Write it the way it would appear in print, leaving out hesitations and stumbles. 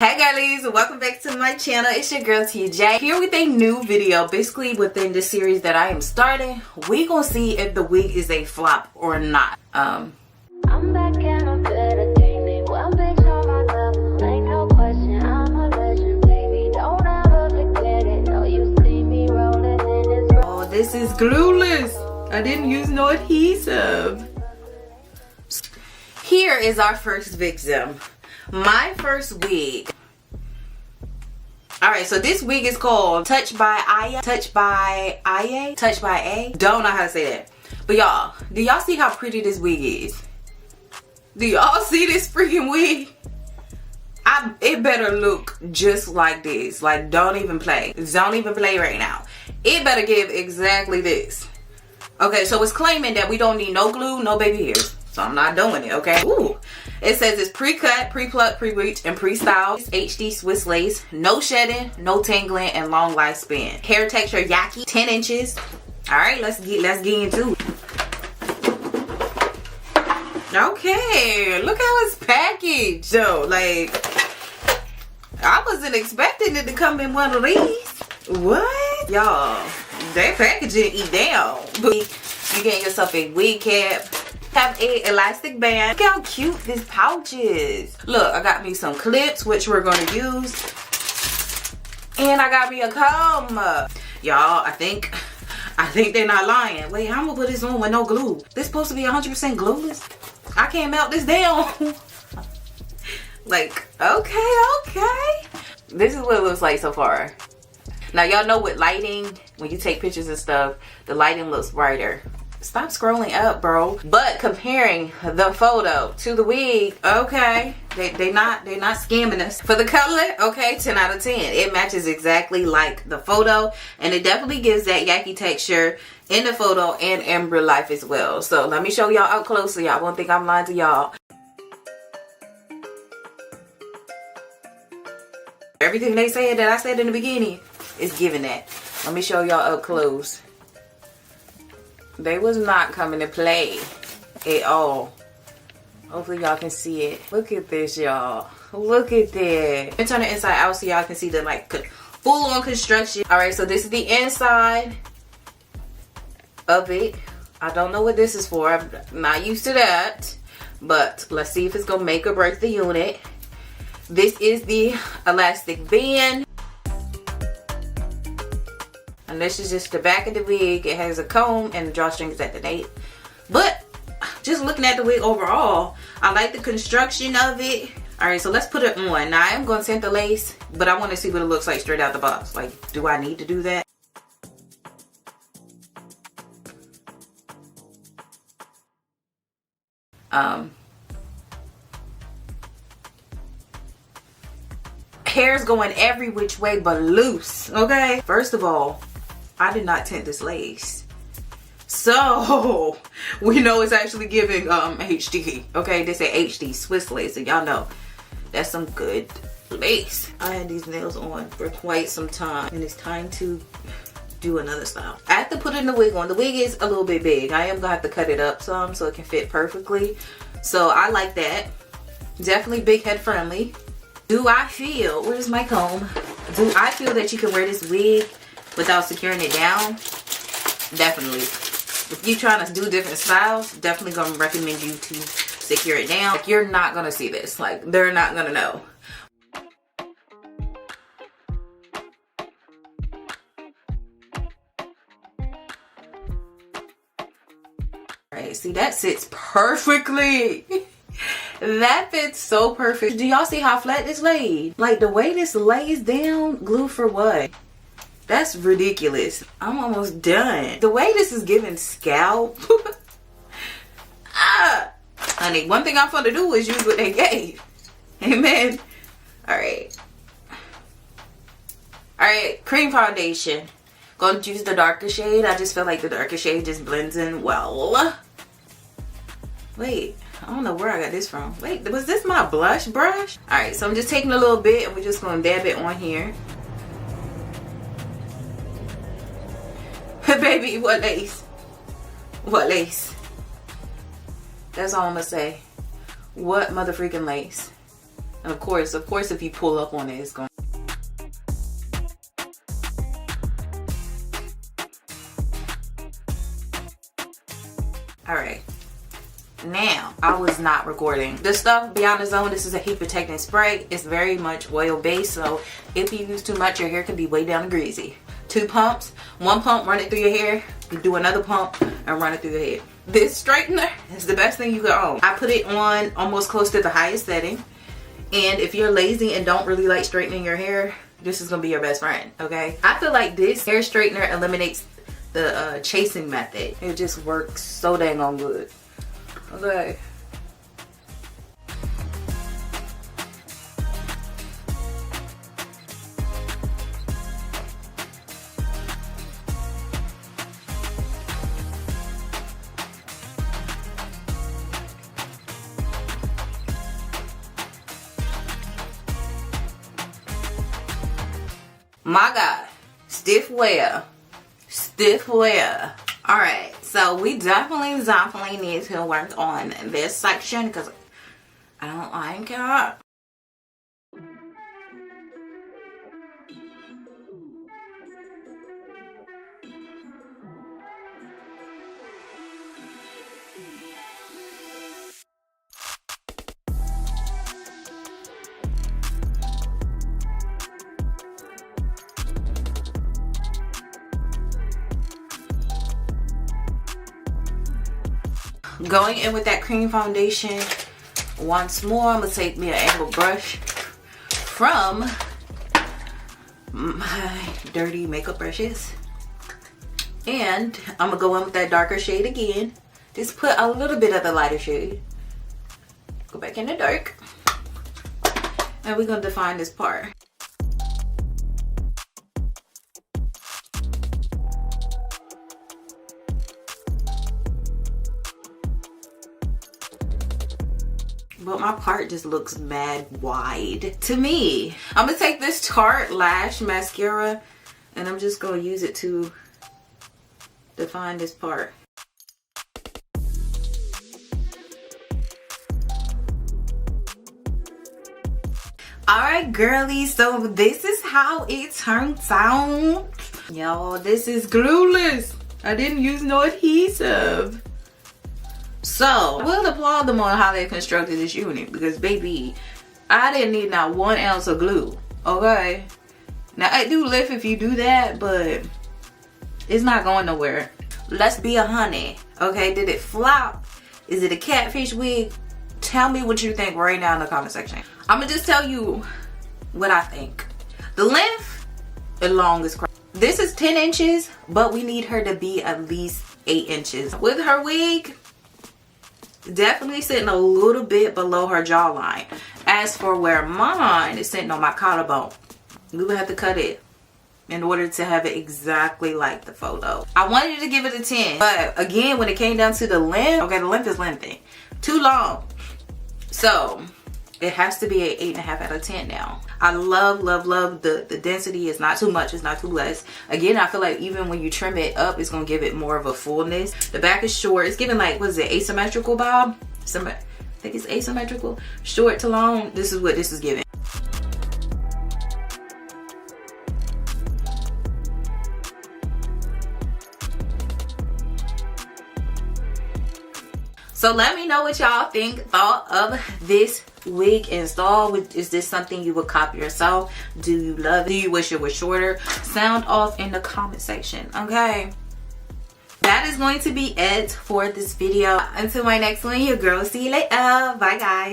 Hey girlies, welcome back to my channel. It's your girl TJ here with a new video. Basically within this series that I am starting, we gonna see if the wig is a flop or not. I'm back and I'm better than me. One bitch on my level, ain't no question. I'm a legend, baby. Don't ever forget it. No, you see me rolling in this. Oh, this is glueless. I didn't use no adhesive. Here is our first victim. My first wig. Alright, so this wig is called Touchedbyaye. Touchedbyaye. Don't know how to say that. But y'all, do y'all see how pretty this wig is? Do y'all see this freaking wig? It better look just like this. Like, don't even play. Don't even play right now. It better give exactly this. Okay, so it's claiming that we don't need no glue, no baby hairs. So I'm not doing it, okay? Ooh. It says it's pre-cut, pre-plucked, pre-bleached, and pre-styled. HD Swiss lace, no shedding, no tangling, and long lifespan. Hair texture Yaki, 10 inches. Alright, let's get into it. Okay, look how it's packaged. So, like, I wasn't expecting it to come in one of these. What? Y'all, that packaging eat down. But you getting yourself a wig cap. Have a elastic band. Look how cute this pouch is. Look, I got me some clips, which we're going to use. And I got me a comb. Y'all, I think they're not lying. Wait, I'm going to put this on with no glue. This supposed to be 100% glueless? I can't melt this down. Like, okay. This is what it looks like so far. Now, y'all know with lighting, when you take pictures and stuff, the lighting looks brighter. Stop scrolling up, bro. But comparing the photo to the wig, okay, they not scamming us. For the color, okay, 10 out of 10. It matches exactly like the photo, and it definitely gives that Yaki texture in the photo and in real life as well. So let me show y'all up close so y'all won't think I'm lying to y'all. Everything they said that I said in the beginning is giving that. Let me show y'all up close. They was not coming to play at all. Hopefully y'all can see it. Look at this, y'all. Look at that. And turn it inside out so y'all can see the like full on construction. Alright, so this is the inside of it. I don't know what this is for. I'm not used to that. But let's see if it's gonna make or break the unit. This is the elastic band. And this is just the back of the wig. It has a comb and the drawstrings at the nape. But just looking at the wig overall, I like the construction of it. Alright, so let's put it on. Now I am going to tint the lace, but I want to see what it looks like straight out the box. Like, do I need to do that? Hair's going every which way but loose, okay? First of all, I did not tint this lace. So, we know it's actually giving HD, okay? They say HD Swiss lace, and y'all know that's some good lace. I had these nails on for quite some time, and it's time to do another style. I have to put in the wig on. The wig is a little bit big. I am gonna have to cut it up some so it can fit perfectly. So, I like that. Definitely big head friendly. Do I feel, where's my comb? Do I feel that you can wear this wig without securing it down? Definitely. If you're trying to do different styles, definitely gonna recommend you to secure it down. Like, you're not gonna see this. Like, they're not gonna know. Alright, see, that sits perfectly. That fits so perfect. Do y'all see how flat this laid? Like, the way this lays down, glue for what? That's ridiculous. I'm almost done. The way this is giving scalp. Honey, one thing I'm gonna do is use what they gave. Amen. Alright. Alright, cream foundation. Gonna use the darker shade. I just feel like the darker shade just blends in well. Wait. I don't know where I got this from. Wait, was this my blush brush? Alright, so I'm just taking a little bit and we're just going to dab it on here. Baby, what lace? What lace? That's all I'm going to say. What mother freaking lace? And of course, if you pull up on it, it's going. Alright. Now, I was not recording. This stuff, Beyond the Zone, this is a heat protecting spray. It's very much oil based, so if you use too much, your hair can be way down and greasy. 2 pumps. 1 pump, run it through your hair. You do another pump and run it through your head. This straightener is the best thing you can own. I put it on almost close to the highest setting. And if you're lazy and don't really like straightening your hair, this is gonna be your best friend, okay? I feel like this hair straightener eliminates the chasing method. It just works so dang on good. Okay. My God, stiff wear. All right, so we definitely need to work on this section because I don't like it. Going in with that cream foundation once more. I'm gonna take me an angled brush from my dirty makeup brushes, and I'm gonna go in with that darker shade again. Just put a little bit of the lighter shade, go back in the dark, and we're gonna define this part. But my part just looks mad wide to me. I'm gonna take this Tarte Lash Mascara and I'm just gonna use it to define this part. Alright girlies, so this is how it turns out. Y'all, this is glueless. I didn't use no adhesive. So, we'll applaud them on how they constructed this unit because, baby, I didn't need not 1 ounce of glue, okay? Now, I do lift if you do that, but it's not going nowhere. Let's be a honey, okay? Did it flop? Is it a catfish wig? Tell me what you think right now in the comment section. I'm gonna just tell you what I think. The length is long as crap. This is 10 inches, but we need her to be at least 8 inches. With her wig, definitely sitting a little bit below her jawline. As for where mine is sitting on my collarbone, we would have to cut it in order to have it exactly like the photo. I wanted to give it a 10, but again, when it came down to the length, okay, the length is lengthy. Too long. So it has to be an 8.5 out of 10 now. I love the density. It's not too much, it's not too less. Again, I feel like even when you trim it up, it's gonna give it more of a fullness. The back is short. It's giving like, what is it, asymmetrical bob? I think it's asymmetrical. Short to long. This is what this is giving. So let me know what y'all thought of this wig install. Is this something you would copy yourself? Do you love it? Do you wish it was shorter? Sound off in the comment section, okay? That is going to be it for this video. Until my next one, your girl, see you later. Bye guys.